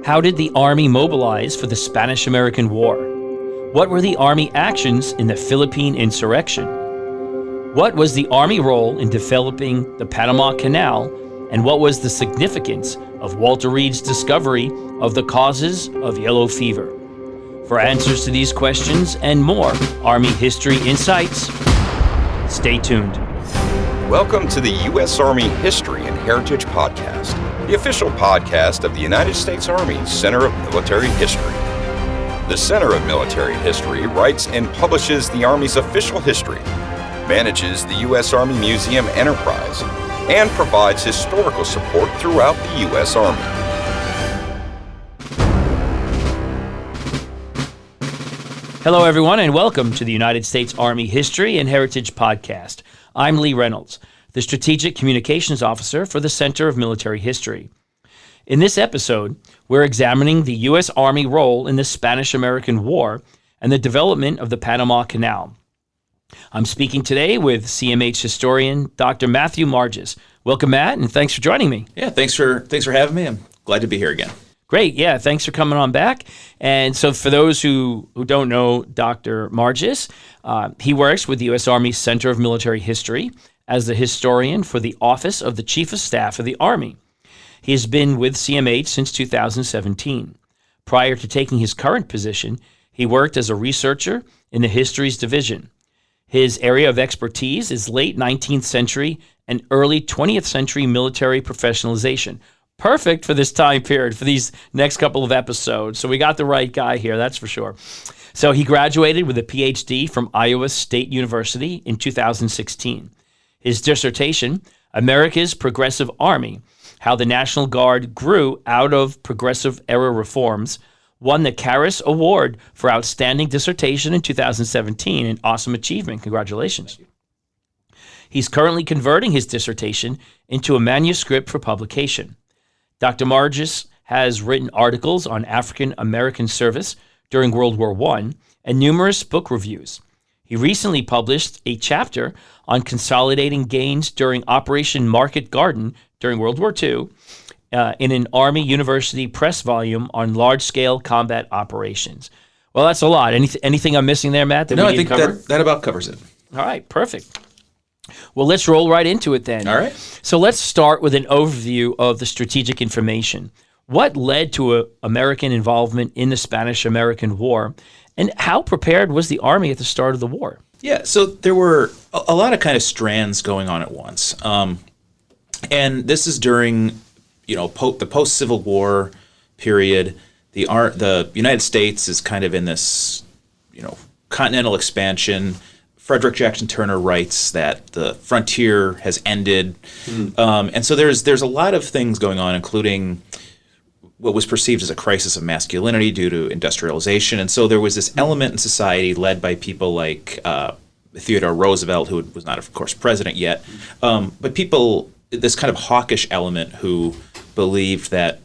How did the Army mobilize for the Spanish-American War? What were the Army actions in the Philippine insurrection? What was the Army role in developing the Panama Canal? And what was the significance of Walter Reed's discovery of the causes of yellow fever? For answers to these questions and more Army History Insights, stay tuned. Welcome to the U.S. Army History and Heritage Podcast, the official podcast of the United States Army Center of Military History. The Center of Military History writes and publishes the Army's official history, manages the U.S. Army Museum Enterprise, and provides historical support throughout the U.S. Army. Hello, everyone, and welcome to the United States Army History and Heritage Podcast. I'm Lee Reynolds, the Strategic Communications Officer for the Center of Military History. In this episode, we're examining the U.S. Army role in the Spanish-American War and the development of the Panama Canal. I'm speaking today with CMH historian Dr. Matthew Margis. Welcome, Matt, and thanks for joining me. Yeah, thanks for having me. I'm glad to be here again. Great. Yeah, thanks for coming on back. And so for those who don't know Dr. Margis, he works with the U.S. Army Center of Military History as the historian for the Office of the Chief of Staff of the Army. He has been with CMH since 2017. Prior to taking his current position, he worked as a researcher in the Histories Division. His area of expertise is late 19th century and early 20th century military professionalization. Perfect for this time period, for these next couple of episodes. So we got the right guy here, that's for sure. So he graduated with a PhD from Iowa State University in 2016. His dissertation, America's Progressive Army, How the National Guard Grew Out of Progressive Era Reforms, won the Karras Award for Outstanding Dissertation in 2017, an awesome achievement. Congratulations. He's currently converting his dissertation into a manuscript for publication. Dr. Margis has written articles on African American service during World War I and numerous book reviews. He recently published a chapter on consolidating gains during Operation Market Garden during World War II in an Army University Press volume on large-scale combat operations. Well, that's a lot. Anything I'm missing there, Matt? No, I think that about covers it. All right, perfect. Well, let's roll right into it then. All right. So let's start with an overview of the strategic information. What led to American involvement in the Spanish-American War, and how prepared was the Army at the start of the war? Yeah, so there were a lot of kind of strands going on at once. And this is during, the post-Civil War period. The United States is kind of in this, continental expansion. Frederick Jackson Turner writes that the frontier has ended. And so there's a lot of things going on, including what was perceived as a crisis of masculinity due to industrialization. And so there was this element in society led by people like Theodore Roosevelt, who was not, of course, president yet, but this kind of hawkish element who believed that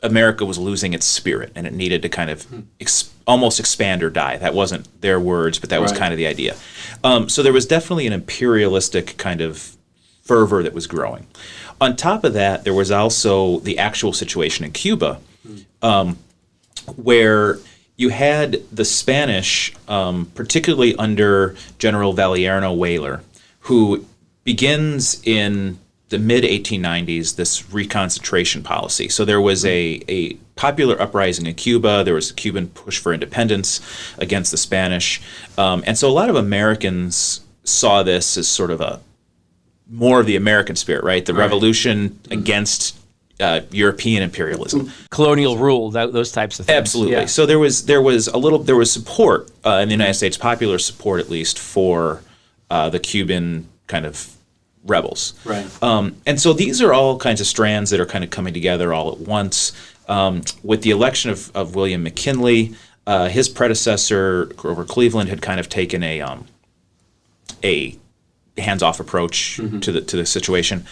America was losing its spirit and it needed to kind of almost expand or die. That wasn't their words, but that was kind of the idea. So there was definitely an imperialistic kind of fervor that was growing. On top of that, there was also the actual situation in Cuba, where you had the Spanish, particularly under General Valeriano Weyler, who begins in the mid-1890s, this reconcentration policy. So there was a popular uprising in Cuba. There was a Cuban push for independence against the Spanish. And so a lot of Americans saw this as sort of more of the American spirit, right? The revolution against European imperialism, colonial rule, those types of things. Absolutely. Yeah. So there was support in the United States, popular support at least, for the Cuban kind of rebels. Right. And so these are all kinds of strands that are kind of coming together all at once. With the election of William McKinley, his predecessor Grover Cleveland had kind of taken a hands-off approach to the situation.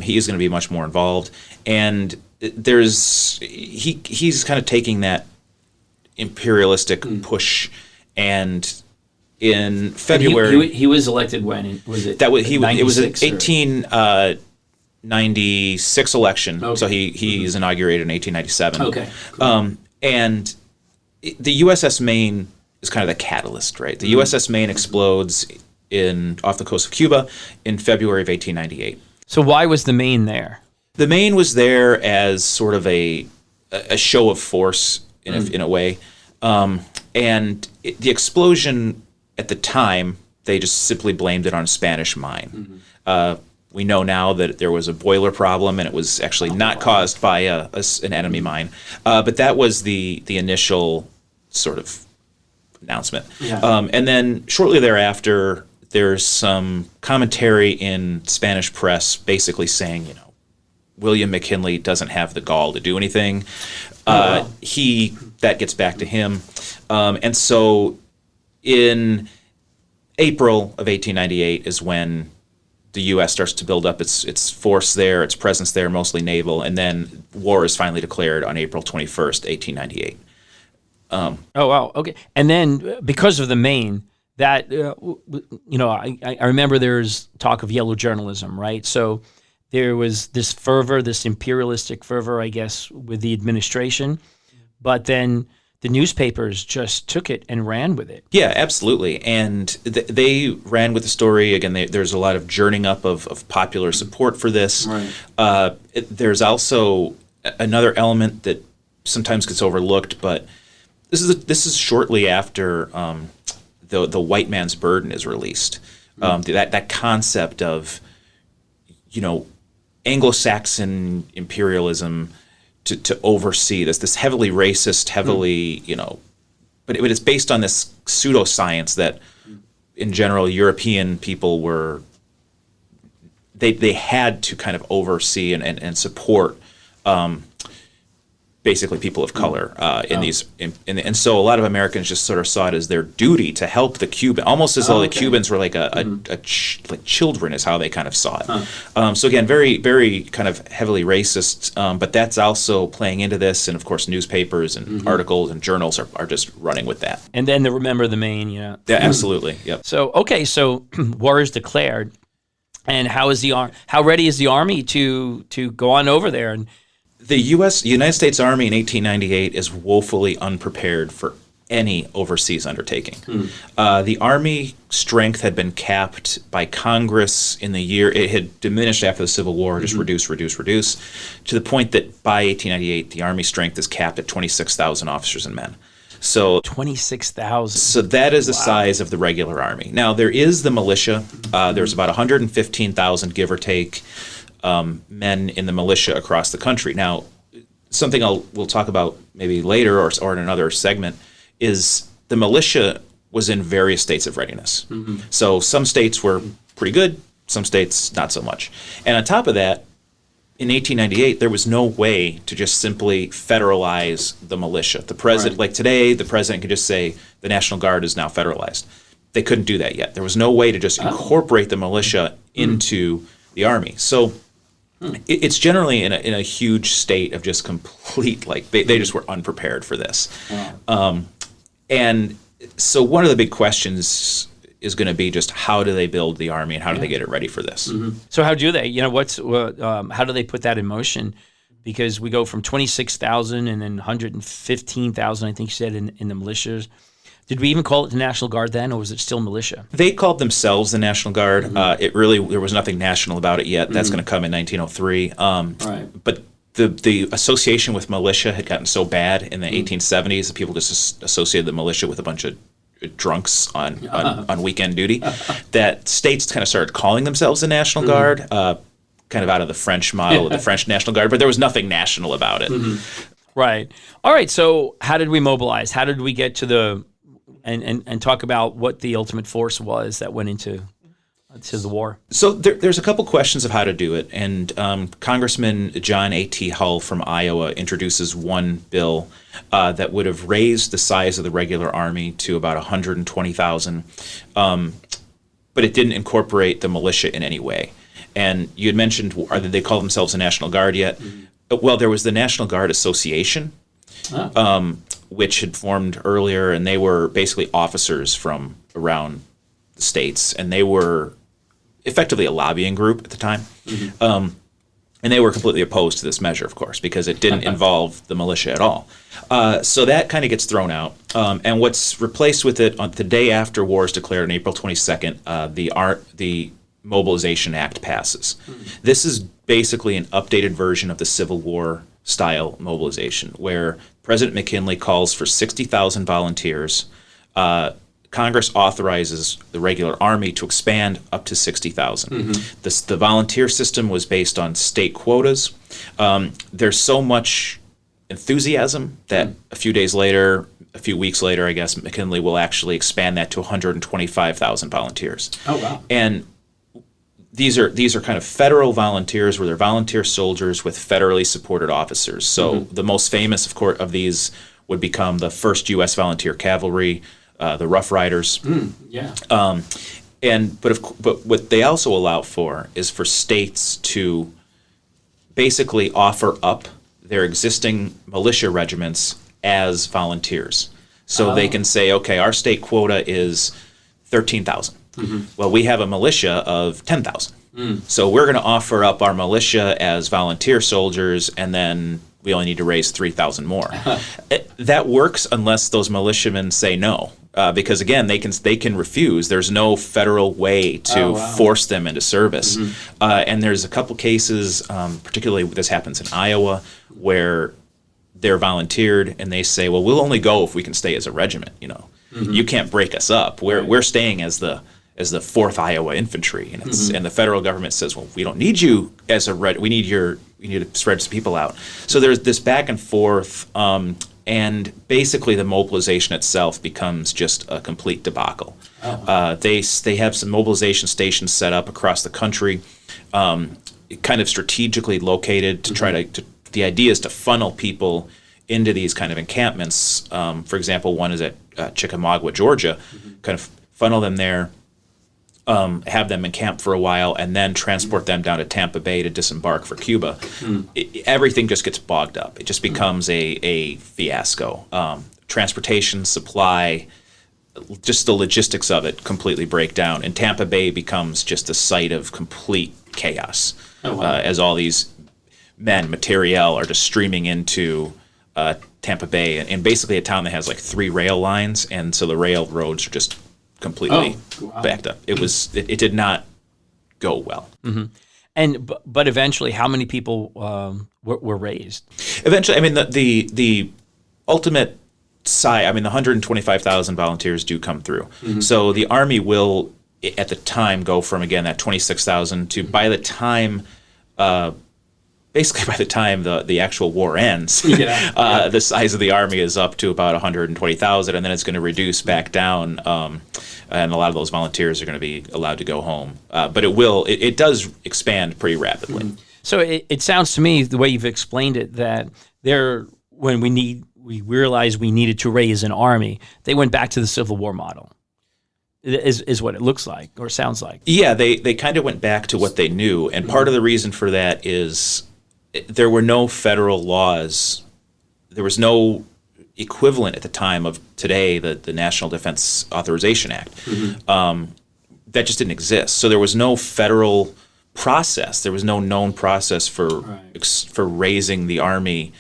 He is going to be much more involved, and he's kind of taking that imperialistic push, and in February he was elected when was it? It was 18. 1896 election. Okay. So he is inaugurated in 1897. Okay. Cool. And the USS Maine is kind of the catalyst, right? The USS Maine explodes off the coast of Cuba in February of 1898. So why was the Maine there? The Maine was there as sort of a show of force in a way. And the explosion at the time, they just simply blamed it on a Spanish mine. We know now that there was a boiler problem, and it was actually not caused by an enemy mine. But that was the initial sort of announcement. Yeah. And then shortly thereafter, there's some commentary in Spanish press basically saying, William McKinley doesn't have the gall to do anything. That gets back to him. And so in April of 1898 is when the U.S. starts to build up its force there, its presence there, mostly naval, and then war is finally declared on April 21st, 1898. Oh, wow. Okay. And then because of the Maine, that, I remember there's talk of yellow journalism, right? So there was this fervor, this imperialistic fervor, I guess, with the administration. But then the newspapers just took it and ran with it. Yeah, absolutely. And they ran with the story. Again, there's a lot of journeying up of popular support for this. Right. There's also another element that sometimes gets overlooked, but this is shortly after the white man's burden is released. That concept of, Anglo-Saxon imperialism to oversee this heavily racist, heavily, but it's based on this pseudoscience that, in general, European people they had to kind of oversee and support basically people of color in these, and so a lot of Americans just sort of saw it as their duty to help the Cuban, almost as though the Cubans were like like children is how they kind of saw it. So again, very, very kind of heavily racist, but that's also playing into this, and of course newspapers and articles and journals are just running with that. And then the Remember the Maine, Yeah, absolutely. Yep. So, okay, so war is declared, and how ready is the Army to go on over there? And the United States Army in 1898 is woefully unprepared for any overseas undertaking. The Army strength had been capped by Congress in the year. It had diminished after the Civil War, just reduce, to the point that by 1898, the Army strength is capped at 26,000 officers and men. So 26,000. So that is the size of the regular Army. Now, there is the militia. There's about 115,000, give or take, men in the militia across the country. Now, something we'll talk about maybe later or in another segment is the militia was in various states of readiness. So some states were pretty good, some states not so much. And on top of that, in 1898, there was no way to just simply federalize the militia. The president, like today, the president could just say the National Guard is now federalized. They couldn't do that yet. There was no way to just incorporate the militia into the Army. So it's generally in a huge state of just complete, they just were unprepared for this. And so one of the big questions is going to be just how do they build the Army and how do they get it ready for this? So how do they? How do they put that in motion? Because we go from 26,000 and then 115,000, I think you said, in the militias. Did we even call it the National Guard then, or was it still militia? They called themselves the National Guard. There was nothing national about it yet. That's going to come in 1903. But the association with militia had gotten so bad in the 1870s that people just associated the militia with a bunch of drunks on weekend duty, that states kind of started calling themselves the National Guard, kind of out of the French model of the French National Guard, but there was nothing national about it. Right. All right, so how did we mobilize? How did we get to and talk about what the ultimate force was that went into the war? So there's a couple questions of how to do it, and Congressman John A.T. Hull from Iowa introduces one bill that would have raised the size of the regular Army to about 120,000, but it didn't incorporate the militia in any way. And you had mentioned, did they call themselves the National Guard yet? Well, there was the National Guard Association, which had formed earlier, and they were basically officers from around the states, and they were effectively a lobbying group at the time. And they were completely opposed to this measure, of course, because it didn't involve the militia at all. So that kind of gets thrown out. And what's replaced with it on the day after war is declared on April 22nd, the Mobilization Act passes. This is basically an updated version of the Civil War style mobilization, where President McKinley calls for 60,000 volunteers. Congress authorizes the regular army to expand up to 60,000. The volunteer system was based on state quotas. There's so much enthusiasm that a few weeks later, I guess, McKinley will actually expand that to 125,000 volunteers. Oh, wow. And these are kind of federal volunteers, where they're volunteer soldiers with federally supported officers. So the most famous, of course, of these would become the 1st U.S. Volunteer Cavalry, the Rough Riders. But what they also allow for is for states to basically offer up their existing militia regiments as volunteers. So they can say, okay, our state quota is 13,000. Well, we have a militia of 10,000. So we're going to offer up our militia as volunteer soldiers, and then we only need to raise 3,000 more. That works unless those militiamen say no. Because again, they can refuse. There's no federal way to force them into service. And there's a couple cases, particularly this happens in Iowa, where they're volunteered and they say, well, we'll only go if we can stay as a regiment. You can't break us up. We're staying as the 4th Iowa Infantry, and and the federal government says, well, we don't need you as a we need to spread some people out. So there's this back and forth. And basically, the mobilization itself becomes just a complete debacle. They have some mobilization stations set up across the country, kind of strategically located to try to. The idea is to funnel people into these kind of encampments. For example, one is at Chickamauga, Georgia. Kind of funnel them there, have them encamp for a while, and then transport them down to Tampa Bay to disembark for Cuba. Everything just gets bogged up. It just becomes a fiasco. Transportation, supply, just the logistics of it completely break down. And Tampa Bay becomes just a site of complete chaos as all these materiel are just streaming into Tampa Bay. And basically a town that has like 3 rail lines, and so the railroads are just completely backed up. It did not go well. And but eventually, how many people were raised? Eventually, I mean, the ultimate size, I mean, the 125,000 volunteers do come through. So the Army will, at the time, go from, again, that 26,000 to by the time the actual war ends, the size of the Army is up to about 120,000, and then it's going to reduce back down, and a lot of those volunteers are going to be allowed to go home. But it does expand pretty rapidly. So it sounds to me, the way you've explained it, that when we realized we needed to raise an army, they went back to the Civil War model. Is what it looks like or sounds like. Yeah, they kind of went back to what they knew, and part of the reason for that is there were no federal laws. There was no equivalent at the time of today, the National Defense Authorization Act. That just didn't exist. So there was no federal process. There was no known process for raising the Army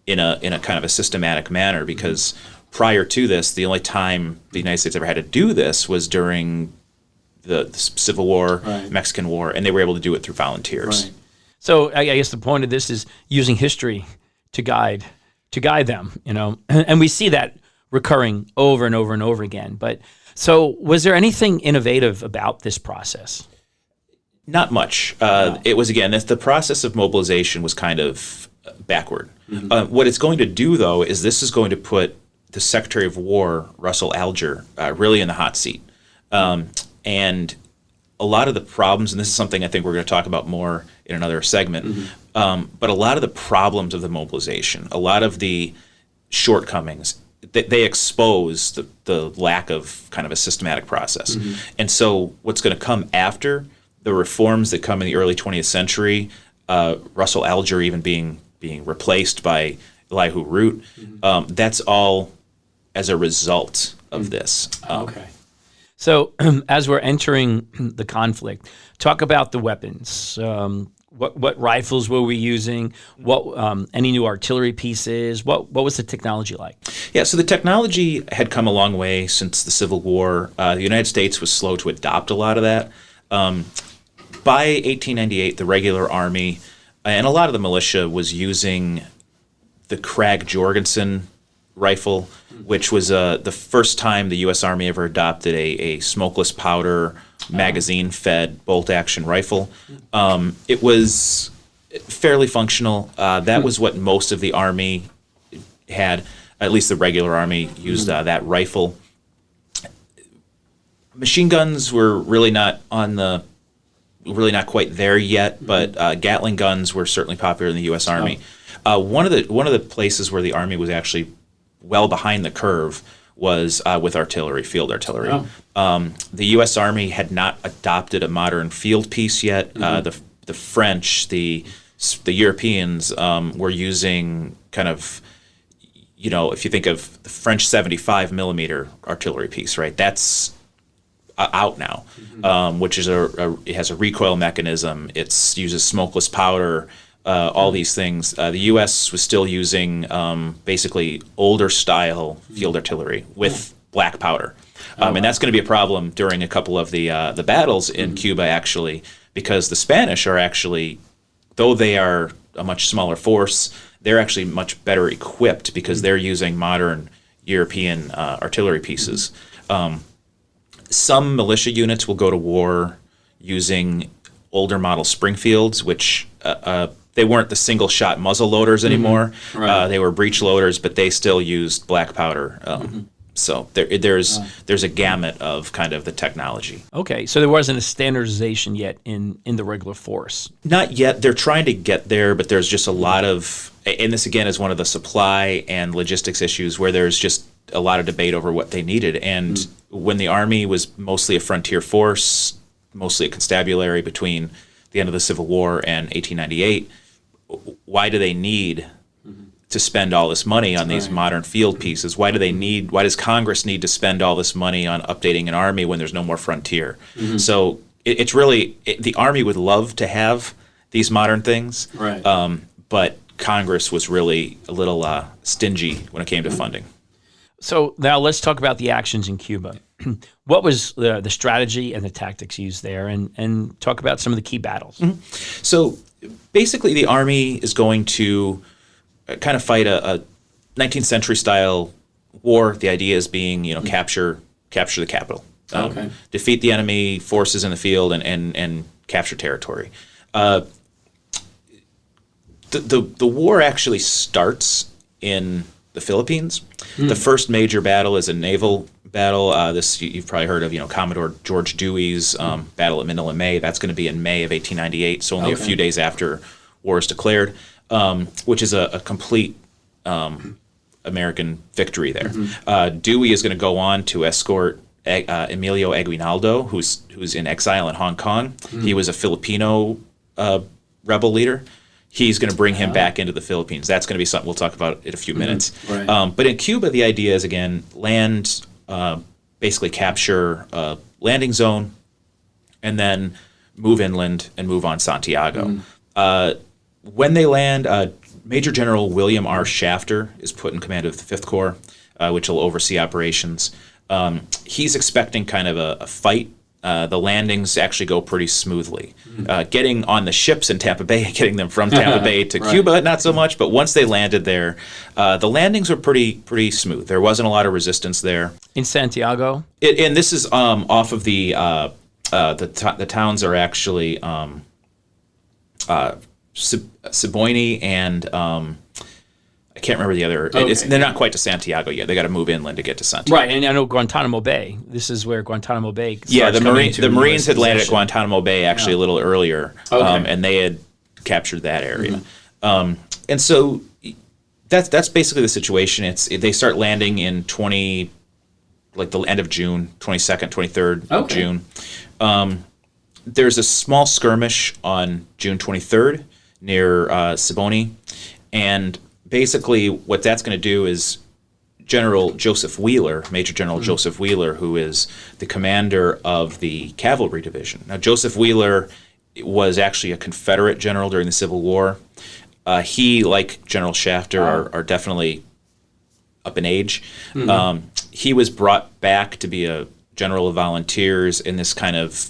in a kind of a systematic manner, because prior to this, the only time the United States ever had to do this was during the Civil War, Mexican War, and they were able to do it through volunteers. So I guess the point of this is using history to guide them, and we see that recurring over and over and over again. But so was there anything innovative about this process? Not much. It was, again, the process of mobilization was kind of backward. What it's going to do, though, is this is going to put the Secretary of War, Russell Alger, really in the hot seat. And a lot of the problems, and this is something I think we're going to talk about more in another segment, but a lot of the problems of the mobilization, a lot of the shortcomings, they expose the lack of kind of a systematic process. And so what's going to come after the reforms that come in the early 20th century, Russell Alger even being replaced by Elihu Root, that's all as a result of this. Okay. So as we're entering the conflict, talk about the weapons. What rifles were we using? What any new artillery pieces? What was the technology like? Yeah, so the technology had come a long way since the Civil War. The United States was slow to adopt a lot of that. By 1898, the regular army and a lot of the militia was using the Krag Jorgensen rifle, which was the first time the U.S. Army ever adopted a smokeless powder, magazine-fed bolt-action rifle. It was fairly functional. That was what most of the Army had. At least the regular Army used that rifle. Machine guns were really not quite there yet, but Gatling guns were certainly popular in the U.S. Army. One of the places where the Army was actually well behind the curve was with artillery, field artillery. The U.S. Army had not adopted a modern field piece yet. The French, the Europeans were using kind of, if you think of the French 75 millimeter artillery piece, right? That's out now, which is it has a recoil mechanism. It uses smokeless powder. All these things. The U.S. was still using basically older style field artillery with black powder, and that's going to be a problem during a couple of the battles in Cuba, actually, because the Spanish are actually, though they are a much smaller force, they're actually much better equipped because they're using modern European artillery pieces. Some militia units will go to war using older model Springfields, which they weren't the single-shot muzzle loaders anymore. Right. They were breech loaders, but they still used black powder. So there's a gamut of kind of the technology. Okay, so there wasn't a standardization yet in the regular force. Not yet. They're trying to get there, but there's just a lot of, and this again is one of the supply and logistics issues where there's just a lot of debate over what they needed. And when the Army was mostly a frontier force, mostly a constabulary between the end of the Civil War and 1898, why do they need to spend all this money on these modern field pieces? Why does Congress need to spend all this money on updating an army when there's no more frontier? So it's really, the Army would love to have these modern things, but Congress was really a little stingy when it came to funding. So now let's talk about the actions in Cuba. What was the strategy and the tactics used there, and talk about some of the key battles? So basically the Army is going to kind of fight a 19th century style war. The idea is being, capture the capital, defeat the enemy forces in the field, and capture territory. The war actually starts in the Philippines. The first major battle is a naval battle. This you've probably heard of, Commodore George Dewey's battle at Manila Bay. That's going to be in May of 1898, so only a few days after war is declared, which is a complete American victory there. Dewey is going to go on to escort Emilio Aguinaldo, who's in exile in Hong Kong. He was a Filipino rebel leader. He's going to bring him back into the Philippines. That's going to be something we'll talk about in a few minutes. But in Cuba, the idea is, again, land, basically capture a landing zone, and then move inland and move on Santiago. When they land, Major General William R. Shafter is put in command of the 5th Corps, which will oversee operations. He's expecting kind of a fight. The landings actually go pretty smoothly. Getting on the ships in Tampa Bay, getting them from Tampa Bay to Cuba, not so much. But once they landed there, the landings were pretty smooth. There wasn't a lot of resistance there. In Santiago? And this is off of the towns are actually Siboney and I can't remember the other. They're not quite to Santiago yet. They got to move inland to get to Santiago. Right, and I know Guantanamo Bay. This is where Guantanamo Bay starts. Yeah, the Marines had landed at Guantanamo Bay actually a little earlier, and they had captured that area. And so that's basically the situation. They start landing in the end of June, 22nd, 23rd of June. There's a small skirmish on June 23rd near Siboney, and basically what that's going to do is Major General Joseph Wheeler, who is the commander of the cavalry division. Now, Joseph Wheeler was actually a Confederate general during the Civil War. He, like General Shafter, are definitely up in age. He was brought back to be a general of volunteers in this kind of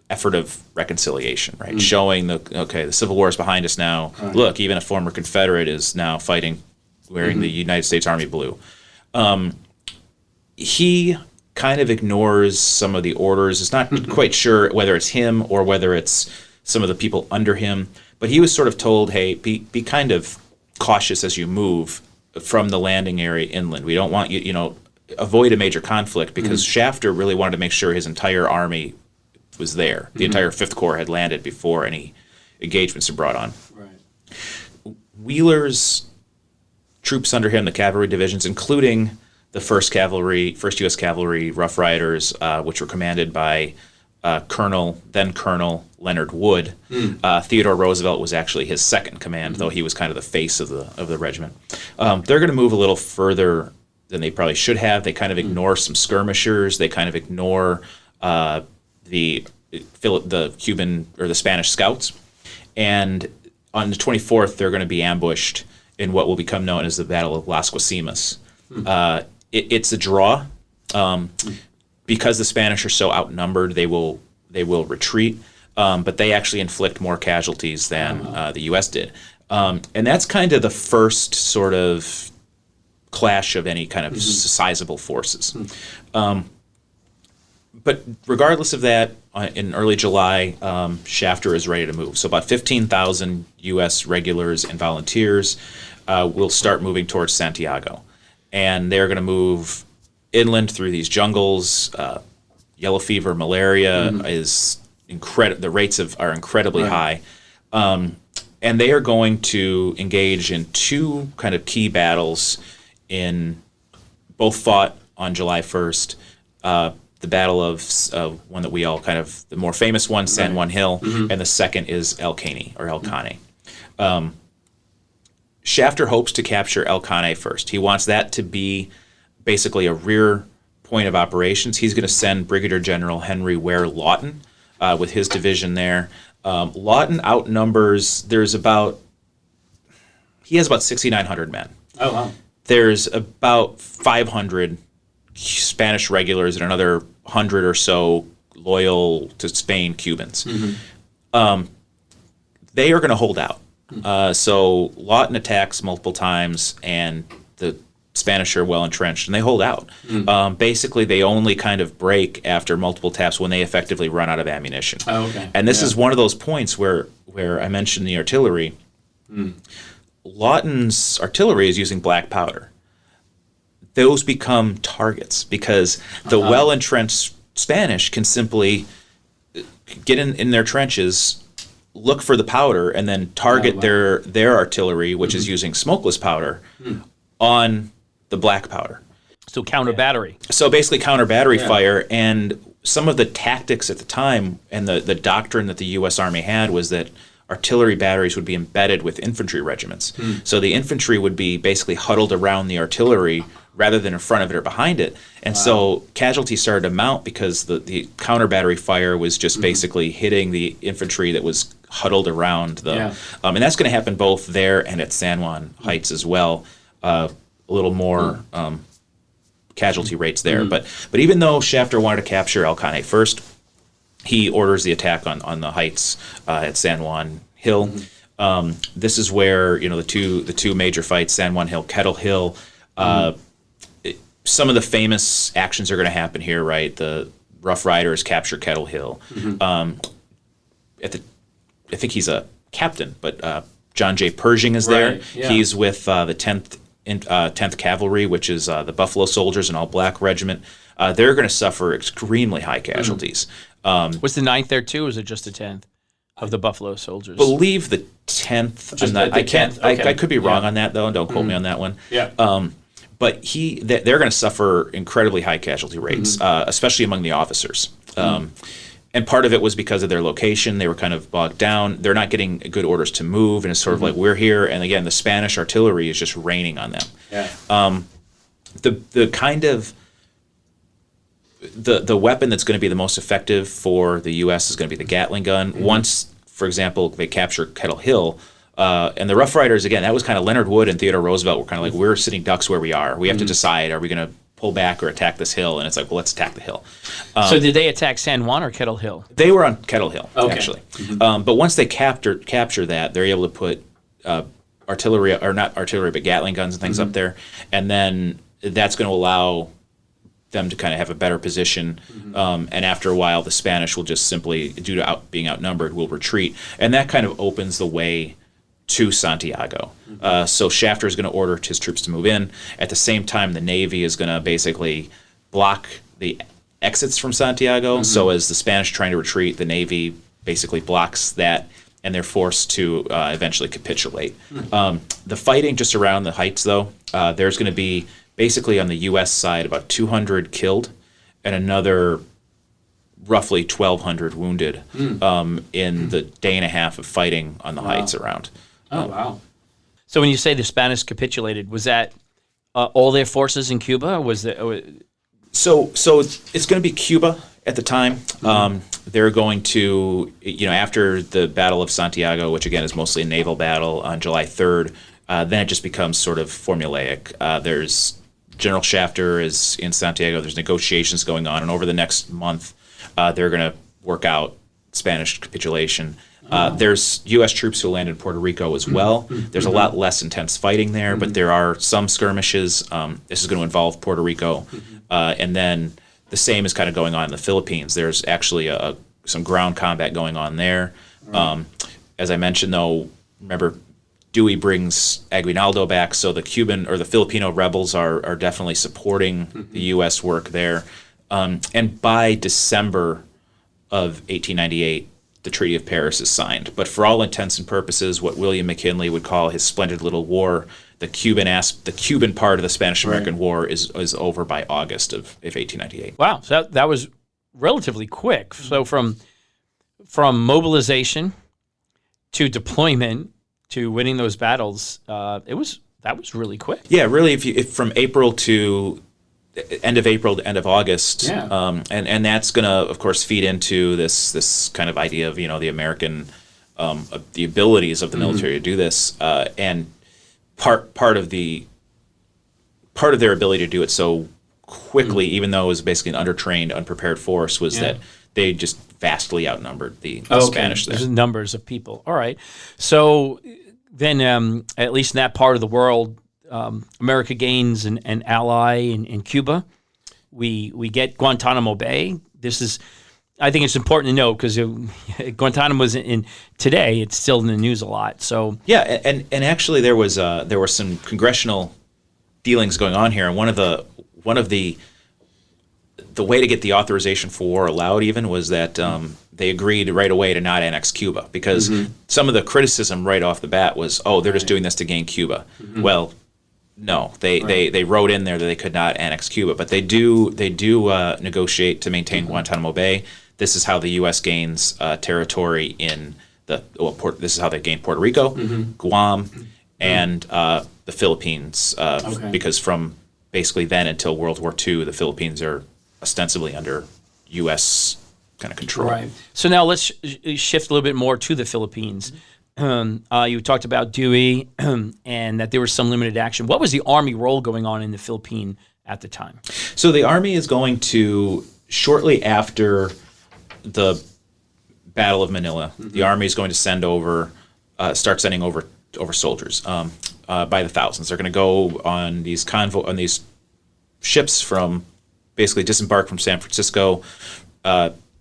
effort of reconciliation, right? Showing the Civil War is behind us now. Right. Look, even a former Confederate is now fighting wearing the United States Army blue. He kind of ignores some of the orders. It's not quite sure whether it's him or whether it's some of the people under him, but he was sort of told, hey, be kind of cautious as you move from the landing area inland. We don't want you, avoid a major conflict, because Shafter really wanted to make sure his entire army was there. The entire Fifth Corps had landed before any engagements were brought on. Right. Wheeler's troops under him, the cavalry divisions, including the 1st U.S. Cavalry Rough Riders, which were commanded by then Colonel Leonard Wood. Theodore Roosevelt was actually his second command, though he was kind of the face of the regiment. They're going to move a little further than they probably should have. They kind of ignore some skirmishers. They kind of ignore the Cuban or the Spanish scouts. And on the 24th, they're going to be ambushed in what will become known as the Battle of Las Guasimas. It's a draw. Because the Spanish are so outnumbered, they will retreat, but they actually inflict more casualties than the U.S. did. And that's kind of the first sort of clash of any kind of sizable forces. But regardless of that, in early July, Shafter is ready to move. So about 15,000 U.S. regulars and volunteers will start moving towards Santiago. And they're going to move inland through these jungles. Yellow fever, malaria is incredible. The rates are incredibly high. And they are going to engage in two kind of key battles both fought on July 1st. The battle of one that we all kind of, the more famous one, San Juan Hill, and the second is El Caney, or El Caney. Shafter hopes to capture El Caney first. He wants that to be basically a rear point of operations. He's going to send Brigadier General Henry Ware Lawton with his division there. Lawton outnumbers, he has about 6,900 men. Oh, wow. There's about 500 Spanish regulars and another 100 or so loyal to Spain Cubans. They are going to hold out. So Lawton attacks multiple times, and the Spanish are well entrenched, and they hold out. Basically, they only kind of break after multiple taps when they effectively run out of ammunition. Oh, okay. And this is one of those points where I mentioned the artillery. Lawton's artillery is using black powder. Those become targets because the well-entrenched Spanish can simply get in their trenches, look for the powder, and then target their artillery, which is using smokeless powder, on the black powder. So counter battery. So basically counter battery fire. And some of the tactics at the time and the doctrine that the U.S. Army had was that artillery batteries would be embedded with infantry regiments. So the infantry would be basically huddled around the artillery rather than in front of it or behind it. And so casualties started to mount because the counter battery fire was just basically hitting the infantry that was huddled around the and that's going to happen both there and at San Juan Heights as well. A little more casualty rates there. But even though Shafter wanted to capture El Caney first, he orders the attack on the heights at San Juan Hill. This is where the two major fights, San Juan Hill, Kettle Hill. Some of the famous actions are going to happen here, right? The Rough Riders capture Kettle Hill. I think he's a captain, but John J. Pershing is there. Yeah. He's with the 10th Cavalry, which is the Buffalo Soldiers, an all-black regiment. They're going to suffer extremely high casualties. Was the 9th there too, or was it just the 10th of the Buffalo Soldiers? Believe the 10th. I could be wrong on that, though, and don't quote me on that one. Yeah. But they're going to suffer incredibly high casualty rates, especially among the officers. And part of it was because of their location. They were kind of bogged down. They're not getting good orders to move, and it's sort of like, we're here. And again, the Spanish artillery is just raining on them. Yeah. The kind of the weapon that's going to be the most effective for the U.S. is going to be the Gatling gun. Once for example, they capture Kettle Hill. And the Rough Riders, again, that was kind of Leonard Wood and Theodore Roosevelt were kind of like, we're sitting ducks where we are. We have to decide, are we going to pull back or attack this hill? And it's like, well, let's attack the hill. So did they attack San Juan or Kettle Hill? They were on Kettle Hill, actually. Mm-hmm. But once they capture that, they're able to put artillery, or not artillery, but Gatling guns and things up there. And then that's going to allow them to kind of have a better position. And after a while, the Spanish will just simply, due to being outnumbered, will retreat. And that kind of opens the way to Santiago. So Shafter is going to order his troops to move in. At the same time, the Navy is going to basically block the exits from Santiago. So as the Spanish trying to retreat, the Navy basically blocks that, and they're forced to eventually capitulate. The fighting just around the heights, though, there's going to be basically on the U.S. side about 200 killed and another roughly 1,200 wounded in the day and a half of fighting on the heights around. Wow. So when you say the Spanish capitulated, was that all their forces in Cuba? Or was it? So it's going to be Cuba at the time. They're going to, after the Battle of Santiago, which again is mostly a naval battle on July 3rd, then it just becomes sort of formulaic. There's General Shafter is in Santiago. There's negotiations going on, and over the next month, they're going to work out Spanish capitulation. There's U.S. troops who land in Puerto Rico as well. There's a lot less intense fighting there, but there are some skirmishes. This is going to involve Puerto Rico. And then the same is kind of going on in the Philippines. There's actually some ground combat going on there. As I mentioned, though, remember, Dewey brings Aguinaldo back, so the Cuban or the Filipino rebels are definitely supporting the U.S. work there. And by December of 1898, the Treaty of Paris is signed. But for all intents and purposes, what William McKinley would call his splendid little war, the Cuban part of the Spanish-American War is over by August of 1898. Wow, so that was relatively quick. So from mobilization to deployment to winning those battles, that was really quick. Yeah, really. If from April to end of April to end of August, and that's going to, of course, feed into this kind of idea of the American the abilities of the military to do this, and part of their ability to do it so quickly, even though it was basically an undertrained, unprepared force, was that they just vastly outnumbered the Spanish there. There's numbers of people. All right. So then, at least in that part of the world, America gains an ally in Cuba. We get Guantanamo Bay. I think it's important to note because Guantanamo was in today. It's still in the news a lot. So yeah, and actually there were some congressional dealings going on here, and one of the way to get the authorization for war allowed even was that they agreed right away to not annex Cuba because some of the criticism right off the bat was, they're just doing this to gain Cuba. Well, no, they wrote in there that they could not annex Cuba, but they do negotiate to maintain Guantanamo Bay. This is how the U.S. gains territory in this is how they gain Puerto Rico, Guam, and the Philippines, because from basically then until World War II, the Philippines are ostensibly under U.S. kind of control. Right. So now let's shift a little bit more to the Philippines. You talked about Dewey and that there was some limited action. What was the Army role going on in the Philippines at the time? So the Army is going to, shortly after the Battle of Manila, the Army is going to start sending over soldiers by the thousands. They're going to go on these these ships from basically disembark from San Francisco,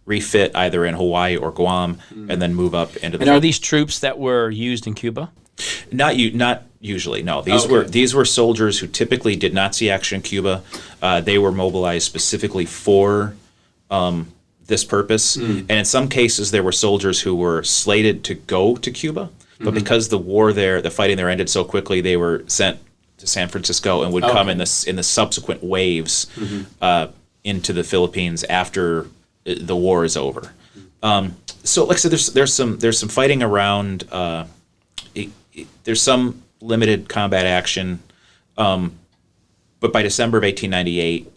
refit either in Hawaii or Guam, and then move up into the. And are these troops that were used in Cuba? Not usually. No, these were soldiers who typically did not see action in Cuba. They were mobilized specifically for this purpose, and in some cases there were soldiers who were slated to go to Cuba, but because the fighting there ended so quickly, they were sent to San Francisco and would come in the subsequent waves into the Philippines after the war is over. So, like I said, there's some fighting around. There's some limited combat action, but by December of 1898,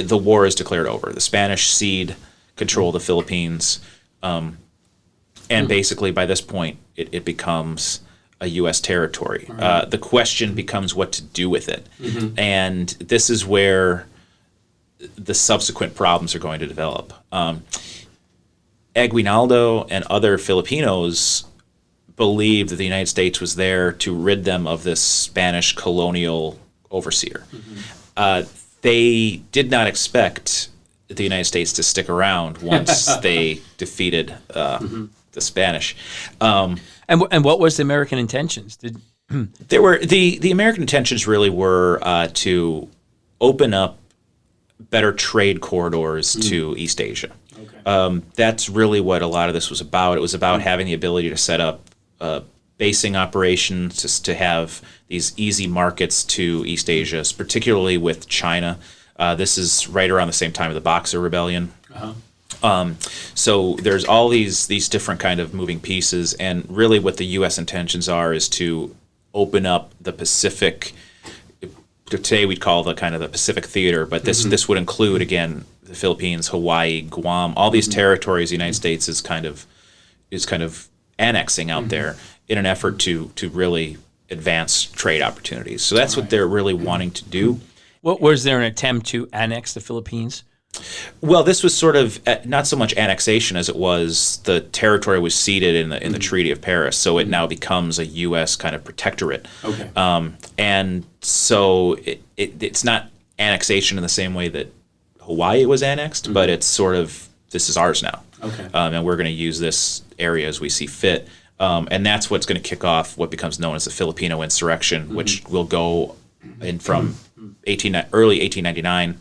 the war is declared over. The Spanish cede control of the Philippines. And basically, by this point, it becomes a U.S. territory. The question becomes what to do with it. And this is where the subsequent problems are going to develop. Aguinaldo and other Filipinos believed that the United States was there to rid them of this Spanish colonial overseer. They did not expect the United States to stick around once they defeated the Spanish. And what was the American intentions? There were the American intentions really were to open up better trade corridors to East Asia. Okay. That's really what a lot of this was about. It was about having the ability to set up basing operations, just to have these easy markets to East Asia, particularly with China. This is right around the same time of the Boxer Rebellion. So there's all these different kind of moving pieces, and really what the U.S. intentions are is to open up the Pacific. Today we'd call the kind of the Pacific Theater, but this would include, again, the Philippines, Hawaii, Guam, all these territories the United States is kind of annexing out there in an effort to really advance trade opportunities. So that's what they're really wanting to do. What was there an attempt to annex the Philippines? Well, this was sort of not so much annexation as it was the territory was ceded in the Treaty of Paris, so it now becomes a U.S. kind of protectorate. Okay. And so it's not annexation in the same way that Hawaii was annexed, but it's sort of, this is ours now. Okay. And we're going to use this area as we see fit. And that's what's going to kick off what becomes known as the Filipino insurrection, which will go in from early 1899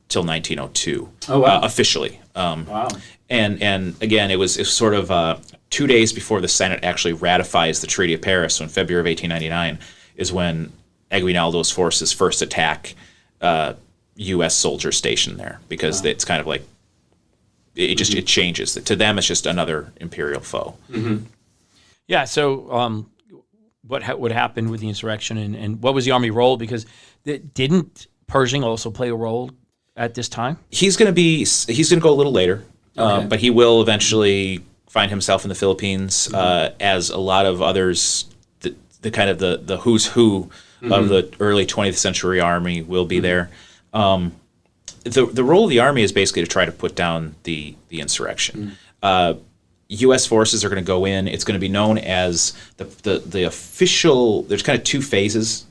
till 1902, officially. Wow. And again, it was sort of 2 days before the Senate actually ratifies the Treaty of Paris. So in February of 1899 is when Aguinaldo's forces first attack U.S. soldiers stationed there, because it's kind of like it changes. To them, it's just another imperial foe. Yeah. So what happened with the insurrection, and what was the Army role? Because didn't Pershing also play a role at this time? He's going to go a little later, but he will eventually find himself in the Philippines, as a lot of others. The kind of the who's who of the early 20th century Army will be there. The role of the Army is basically to try to put down the insurrection. U.S. forces are going to go in. It's going to be known as the official. There's kind of two phases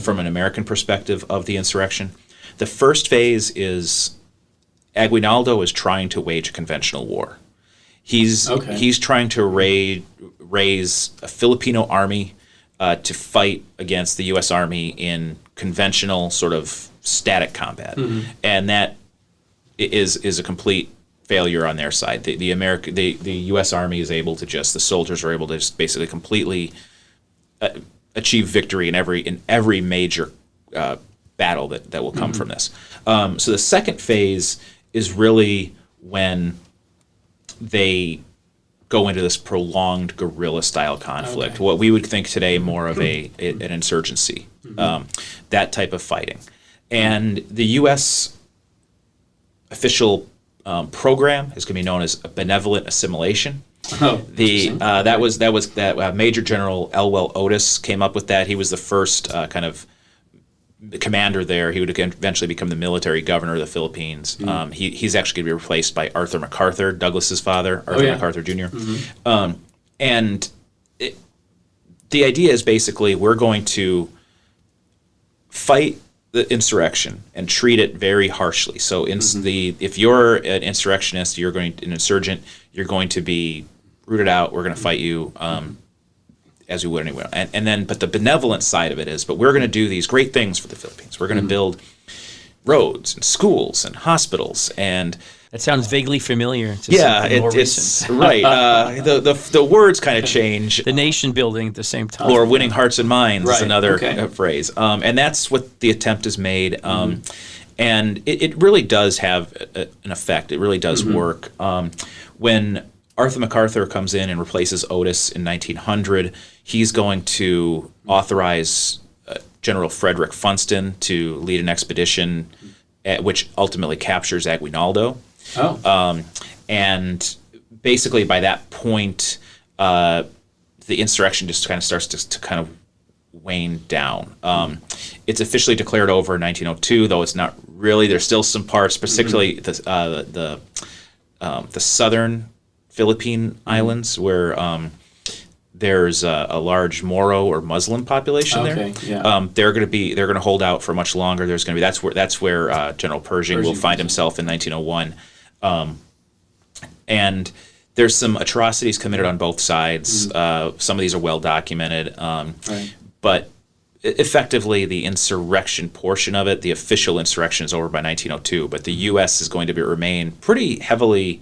from an American perspective of the insurrection. The first phase is Aguinaldo is trying to wage a conventional war. He's trying to raise a Filipino army to fight against the U.S. Army in conventional sort of static combat, and that is a complete failure on their side. The U.S. Army is able to the soldiers are able to just basically completely achieve victory in every major battle that will come from this. So the second phase is really when they go into this prolonged guerrilla-style conflict, what we would think today more of an insurgency, that type of fighting. And the U.S. official program is going to be known as benevolent assimilation. That Major General Elwell Otis came up with that. He was the first kind of commander there. He would eventually become the military governor of the Philippines. He's actually going to be replaced by Arthur MacArthur, Douglas's father, MacArthur Jr. And the idea is basically we're going to fight the insurrection and treat it very harshly. So if you're an insurrectionist, an insurgent, you're going to be rooted out. We're going to fight you as we would anywhere. But the benevolent side of it is, but we're going to do these great things for the Philippines. We're going to build roads and schools and hospitals, and that sounds vaguely familiar. It's right. The words kind of change. The nation building at the same time, or winning hearts and minds is another phrase. And that's what the attempt is made. And it really does have an effect. It really does work. When Arthur MacArthur comes in and replaces Otis in 1900, he's going to authorize General Frederick Funston to lead an expedition, which ultimately captures Aguinaldo. And basically by that point, the insurrection just kind of starts to kind of wane down. It's officially declared over in 1902, though it's not really. There's still some parts, particularly the southern Philippine islands, where there's a large Moro or Muslim population there. Yeah. They're going to hold out for much longer. There's going to be that's where General Pershing will find himself in 1901, and there's some atrocities committed on both sides. Some of these are well documented, but effectively the insurrection portion of it, the official insurrection, is over by 1902. But the U.S. is going to remain pretty heavily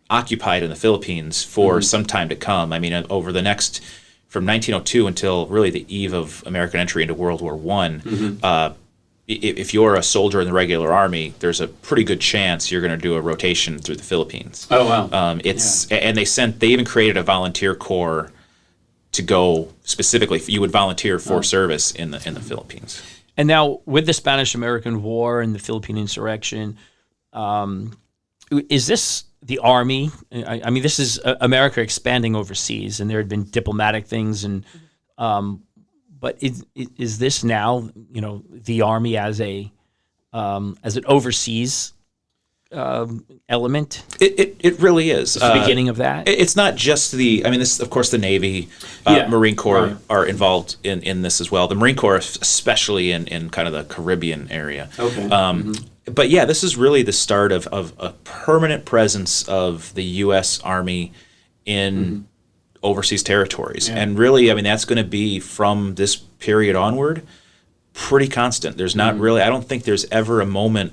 occupied in the Philippines for some time to come. I mean, over the next, from 1902 until really the eve of American entry into World War I, if you're a soldier in the regular army, there's a pretty good chance you're going to do a rotation through the Philippines. Oh, wow. And they even created a volunteer corps to go specifically. You would volunteer for service in the Philippines. And now with the Spanish-American War and the Philippine insurrection, is this the Army? I mean, this is America expanding overseas, and there had been diplomatic things, and but is this now, the Army as an overseas element? It really is. It's the beginning of that. It's not just this, of course, the Navy, Marine Corps are involved in this as well. The Marine Corps, especially in kind of the Caribbean area. Okay. But yeah, this is really the start of a permanent presence of the U.S. Army in overseas territories. Yeah. And really, that's going to be from this period onward pretty constant. There's not really, I don't think there's ever a moment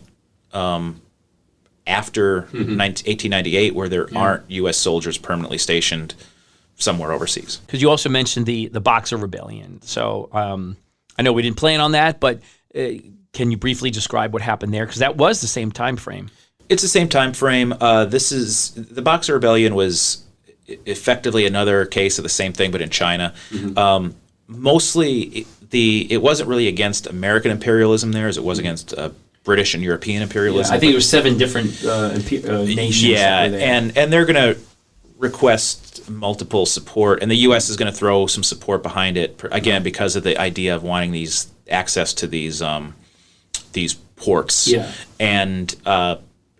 after 1898 where there aren't U.S. soldiers permanently stationed somewhere overseas. Because you also mentioned the Boxer Rebellion. So I know we didn't plan on that, but can you briefly describe what happened there? Because that was the same time frame. It's the same time frame. The Boxer Rebellion was effectively another case of the same thing, but in China. Mostly, it wasn't really against American imperialism there, as it was against British and European imperialism. Yeah, I think it was 7 different nations. Yeah, and they're going to request multiple support, and the U.S. is going to throw some support behind it, again, because of the idea of wanting these access to these ports. Yeah. And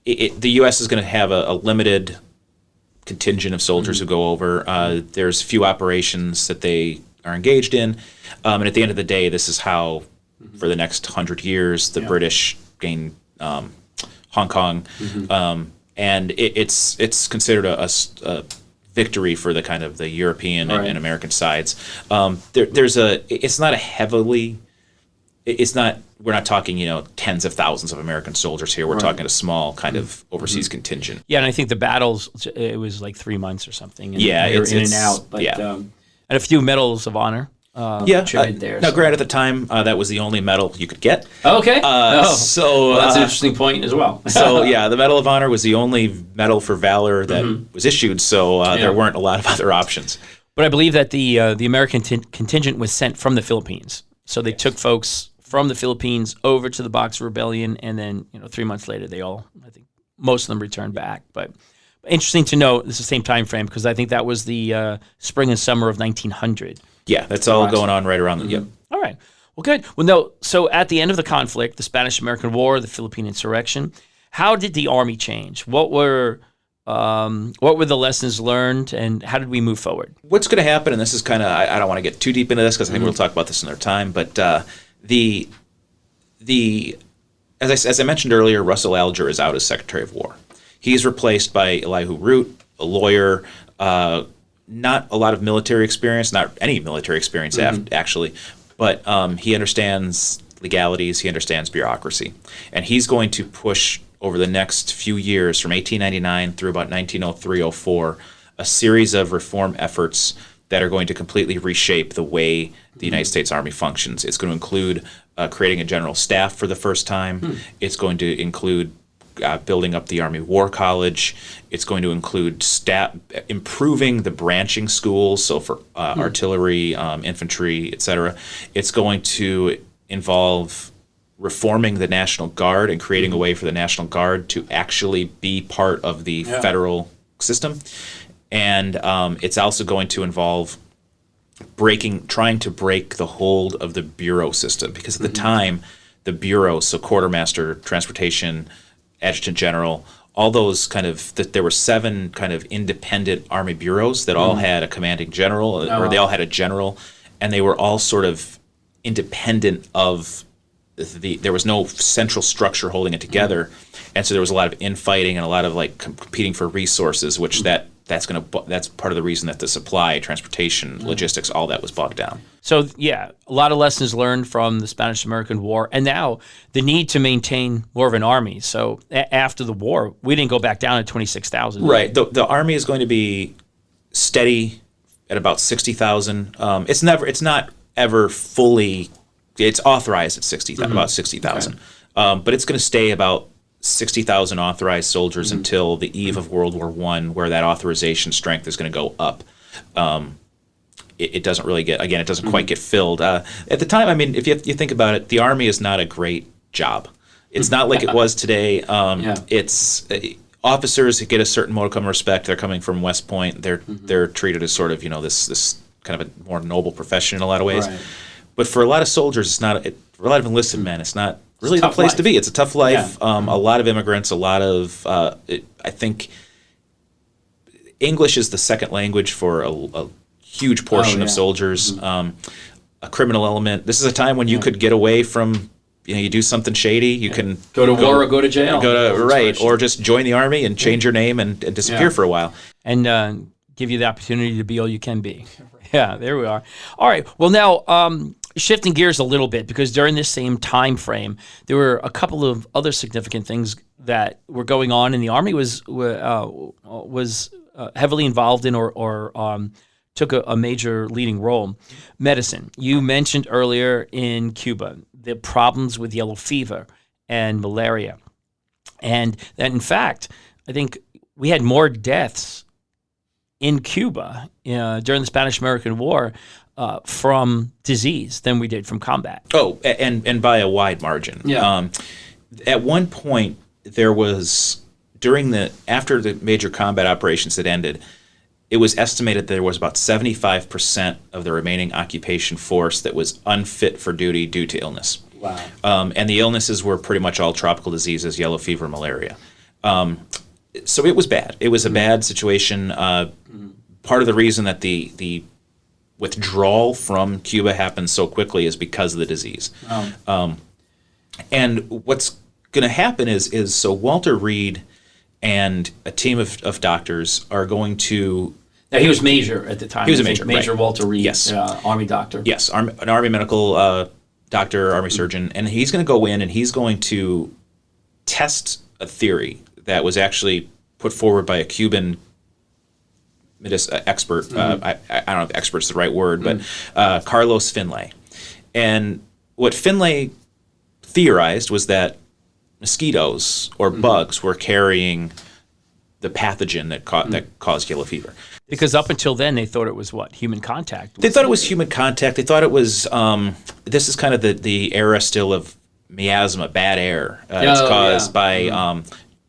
the U.S. is going to have a limited contingent of soldiers who go over. There's few operations that they are engaged in, and at the end of the day, this is how, for the next 100 years, the British gain Hong Kong, and it's considered a victory for the kind of the European and American sides. We're not talking, tens of thousands of American soldiers here. We're talking a small kind of overseas contingent. Yeah, and I think the battles, it was like 3 months or something. And it's in and out. But, and a few medals of honor. There. Now, granted, at the time, that was the only medal you could get. Okay. So that's an interesting point as well. So, the Medal of Honor was the only medal for valor that was issued, so there weren't a lot of other options. But I believe that the American contingent was sent from the Philippines. So they took folks from the Philippines over to the Boxer Rebellion, and then 3 months later, I think most of them returned back. But interesting to note, it's the same time frame, because I think that was the spring and summer of 1900. Yeah, that's all going on right around. Yep. All right. Well, good. Well, no. So at the end of the conflict, the Spanish-American War, the Philippine insurrection, how did the Army change? What were the lessons learned, and how did we move forward? What's going to happen, and this is kind of, I don't want to get too deep into this because I think we'll talk about this another time, but as I mentioned earlier, Russell Alger is out as Secretary of War. He's replaced by Elihu Root, a lawyer, not a lot of military experience, not any military experience actually, but he understands legalities, he understands bureaucracy, and he's going to push over the next few years, from 1899 through about 1903-04, a series of reform efforts that are going to completely reshape the way the United States Army functions. It's going to include creating a general staff for the first time. It's going to include building up the Army War College. It's going to include improving the branching schools, so for artillery, infantry, etc. It's going to involve reforming the National Guard and creating a way for the National Guard to actually be part of the federal system, and it's also going to involve trying to break the hold of the bureau system, because at the time, the bureau, so quartermaster, transportation, adjutant general, all those there were 7 kind of independent Army bureaus that all had a commanding general, or they all had a general, and they were all sort of independent of there was no central structure holding it together, and so there was a lot of infighting and a lot of like competing for resources, which that's part of the reason that the supply, transportation, logistics, all that was bogged down. So yeah, a lot of lessons learned from the Spanish-American War, and now the need to maintain more of an army. So after the war, we didn't go back down to 26,000. Right. The army is going to be steady at about 60,000. It's not ever fully. It's authorized at about 60,000, but it's going to stay about 60,000 authorized soldiers until the eve of World War I, where that authorization strength is going to go up. It doesn't really it doesn't quite get filled. At the time, I mean, if you think about it, the Army is not a great job. It's not like it was today. It's officers get a certain modicum of respect. They're coming from West Point. They're treated as sort of, this kind of a more noble profession in a lot of ways. Right. But for a lot of soldiers, it's not. For a lot of enlisted men, it's not really the place to be. It's a tough life. A lot of immigrants, a lot of. I think English is the second language for a huge portion of soldiers. A criminal element. This is a time when you could get away from. You do something shady. You can go to war or go to jail. Or just join the Army and change your name and disappear for a while. And give you the opportunity to be all you can be. Yeah, there we are. All right. Well, now shifting gears a little bit, because during this same time frame, there were a couple of other significant things that were going on, and the Army was heavily involved in or took a major leading role. Medicine. You mentioned earlier in Cuba the problems with yellow fever and malaria, and that in fact, I think we had more deaths in Cuba during the Spanish-American War from disease than we did from combat. Oh, and by a wide margin. Yeah. At one point, there was after the major combat operations had ended, it was estimated that there was about 75% of the remaining occupation force that was unfit for duty due to illness. Wow. And the illnesses were pretty much all tropical diseases, yellow fever, malaria. So it was bad. It was a bad situation. Part of the reason that the withdrawal from Cuba happened so quickly is because of the disease. And what's going to happen is so Walter Reed and a team of doctors are going to. Now, he was major at the time. He was a major. Major right. Walter Reed, yes. Army doctor. Yes, an Army medical doctor, Army surgeon, and he's going to go in and he's going to test a theory that was actually put forward by a Cuban expert. I don't know if expert's the right word, but Carlos Finlay. And what Finlay theorized was that mosquitoes or bugs were carrying the pathogen that caused yellow fever. Because up until then, they thought it was what? Human contact? They thought it was human contact. They thought it was, this is kind of the era still of miasma, bad air. It's caused by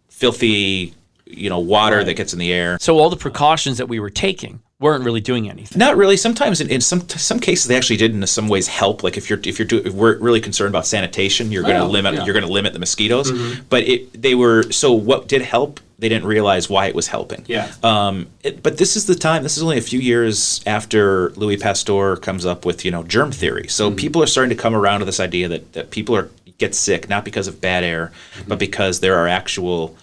filthy, water that gets in the air. So all the precautions that we were taking weren't really doing anything. Not really. Sometimes in some cases they actually did in some ways help. Like if we're really concerned about sanitation, you're going to limit the mosquitoes. But what did help? They didn't realize why it was helping. Yeah. But this is the time. This is only a few years after Louis Pasteur comes up with germ theory. So people are starting to come around to this idea that people get sick not because of bad air, but because there are actual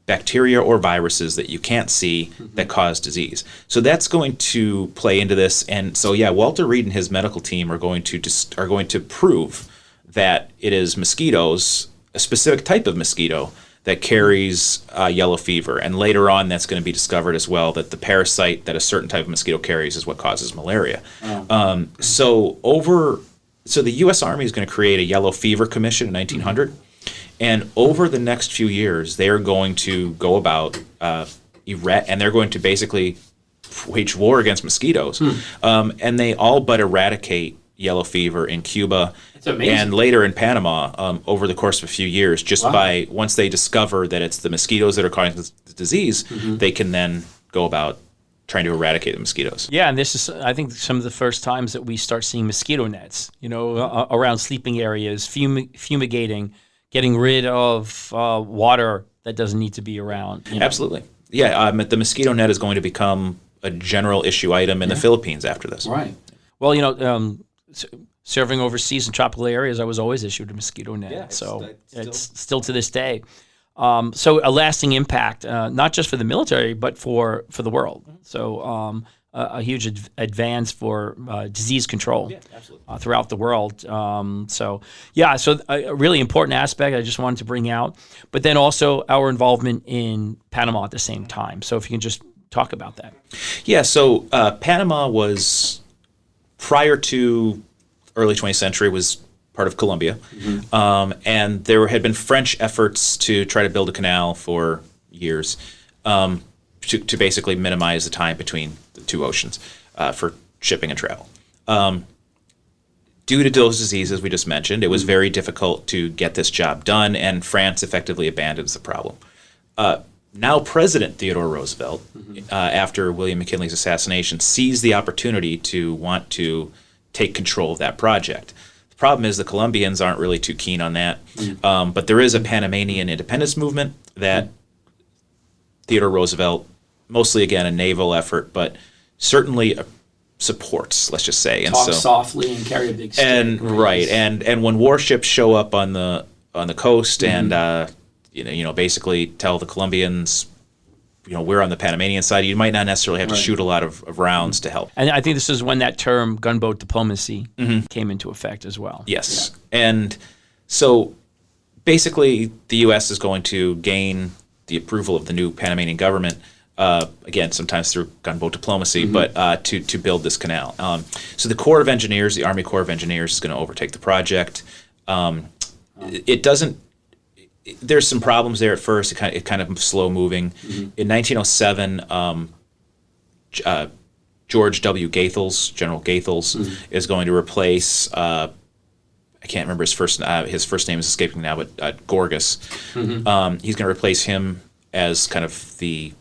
bacteria or viruses that you can't see that cause disease. So that's going to play into this. And so Walter Reed and his medical team are going to prove that it is mosquitoes, a specific type of mosquito, that carries yellow fever. And later on, that's going to be discovered as well, that the parasite that a certain type of mosquito carries is what causes malaria. So the U.S. Army is going to create a yellow fever commission in 1900. And over the next few years, they are going to go about and they're going to basically wage war against mosquitoes. And they all but eradicate yellow fever in Cuba and later in Panama over the course of a few years, just by once they discover that it's the mosquitoes that are causing the disease, they can then go about trying to eradicate the mosquitoes. Yeah, and this is, I think, some of the first times that we start seeing mosquito nets, around sleeping areas, fumigating, getting rid of water that doesn't need to be around. Absolutely. Yeah, the mosquito net is going to become a general issue item in the Philippines after this. Right. Well, serving overseas in tropical areas, I was always issued a mosquito net. It's still to this day. So a lasting impact, not just for the military, but for the world. So a huge advance for disease control throughout the world. So a really important aspect I just wanted to bring out. But then also our involvement in Panama at the same time. So if you can just talk about that. Yeah, so Panama was, prior to early 20th century, was part of Colombia. And there had been French efforts to try to build a canal for years to basically minimize the time between the two oceans for shipping and travel. Due to those diseases we just mentioned, it was very difficult to get this job done, and France effectively abandons the problem. Now President Theodore Roosevelt, after William McKinley's assassination, sees the opportunity to want to take control of that project. The problem is the Colombians aren't really too keen on that, but there is a Panamanian independence movement that Theodore Roosevelt, mostly again a naval effort, but certainly supports, let's just say. And talk softly and carry a big stick. And right, and when warships show up on the coast and basically tell the Colombians, we're on the Panamanian side, you might not necessarily have to shoot a lot of rounds to help. And I think this is when that term gunboat diplomacy came into effect as well. Yes. Yeah. And so basically the U.S. is going to gain the approval of the new Panamanian government, again, sometimes through gunboat diplomacy, but to build this canal. So the Corps of Engineers, the Army Corps of Engineers, is going to overtake the project. It doesn't. There's some problems there at first. It kind of slow moving. In 1907, George W. Gaethels, General Gaethels, is going to replace. I can't remember his first name is escaping now, but Gorgas. He's going to replace him as kind of the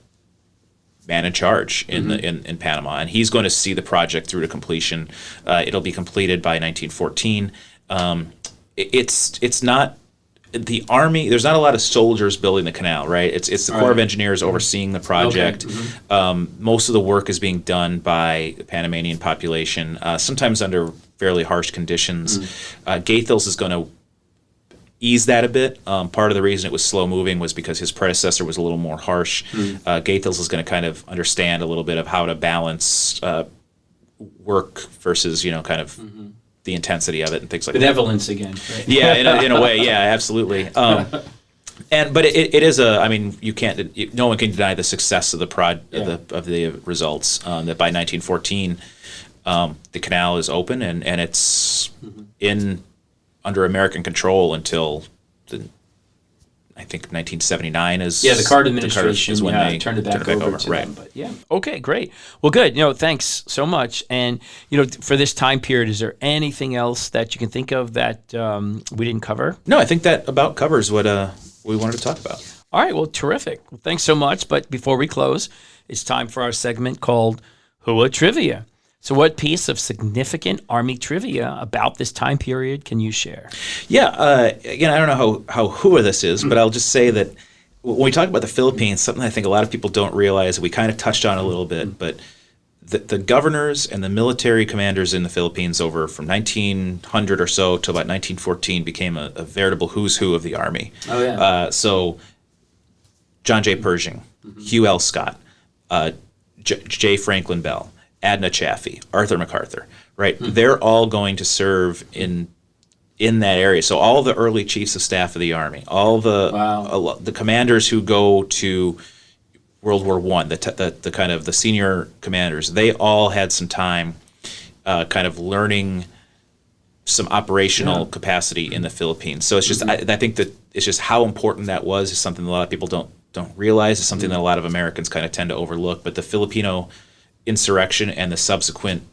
man in charge in Panama, and he's going to see the project through to completion. It'll be completed by 1914. It's not. The Army, there's not a lot of soldiers building the canal, right? It's the Corps of Engineers overseeing the project. Okay. Most of the work is being done by the Panamanian population, sometimes under fairly harsh conditions. Gaethels is going to ease that a bit. Part of the reason it was slow moving was because his predecessor was a little more harsh. Gaethels is going to kind of understand a little bit of how to balance work versus, kind of the intensity of it and things like benevolence again. Right? Yeah, in a way, yeah, absolutely. But it is you can't. No one can deny the success of the results. That by 1914, the canal is open and it's in under American control until I think 1979 is the Carter administration is when they turned it back over to right. them. But okay, great. Well, good. Thanks so much. And for this time period, is there anything else that you can think of that we didn't cover? No, I think that about covers what we wanted to talk about. All right. Well, terrific. Well, thanks so much. But before we close, it's time for our segment called Hua Trivia. So what piece of significant Army trivia about this time period can you share? Yeah, again, I don't know how hua this is, but I'll just say that when we talk about the Philippines, something I think a lot of people don't realize, we kind of touched on a little bit, but the governors and the military commanders in the Philippines over from 1900 or so to about 1914 became a veritable who's who of the Army. Oh, yeah. So John J. Pershing, Hugh L. Scott, J. Franklin Bell, Adna Chaffee, Arthur MacArthur, right? They're all going to serve in that area. So all the early chiefs of staff of the Army, all the commanders who go to World War I, the kind of the senior commanders, they all had some time kind of learning some operational capacity in the Philippines. So it's just I think that it's just how important that was is something that a lot of people don't realize. It's something that a lot of Americans kind of tend to overlook. But the Filipino insurrection and the subsequent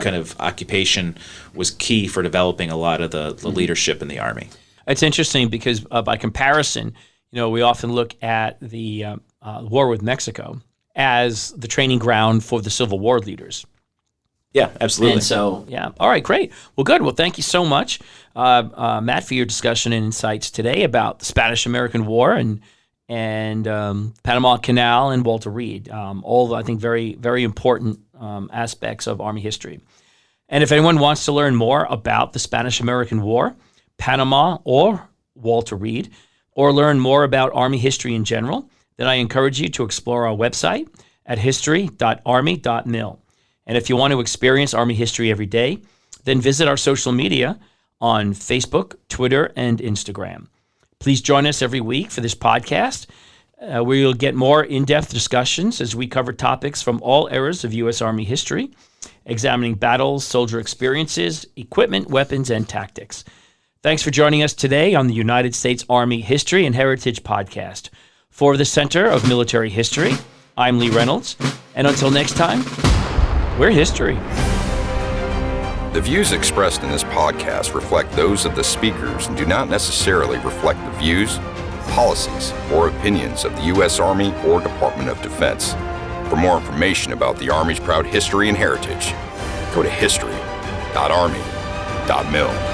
kind of occupation was key for developing a lot of the leadership in the Army. It's interesting because by comparison, we often look at the war with Mexico as the training ground for the Civil War leaders. Yeah, absolutely. And so, yeah. All right, great. Well, good. Well, thank you so much, Matt, for your discussion and insights today about the Spanish-American War and Panama Canal and Walter Reed. All, I think, very, very important aspects of Army history. And if anyone wants to learn more about the Spanish-American War, Panama, or Walter Reed, or learn more about Army history in general, then I encourage you to explore our website at history.army.mil. And if you want to experience Army history every day, then visit our social media on Facebook, Twitter, and Instagram. Please join us every week for this podcast, where you'll get more in-depth discussions as we cover topics from all eras of U.S. Army history, examining battles, soldier experiences, equipment, weapons, and tactics. Thanks for joining us today on the United States Army History and Heritage Podcast. For the Center of Military History, I'm Lee Reynolds, and until next time, we're history. The views expressed in this podcast reflect those of the speakers and do not necessarily reflect the views, policies, or opinions of the U.S. Army or Department of Defense. For more information about the Army's proud history and heritage, go to history.army.mil.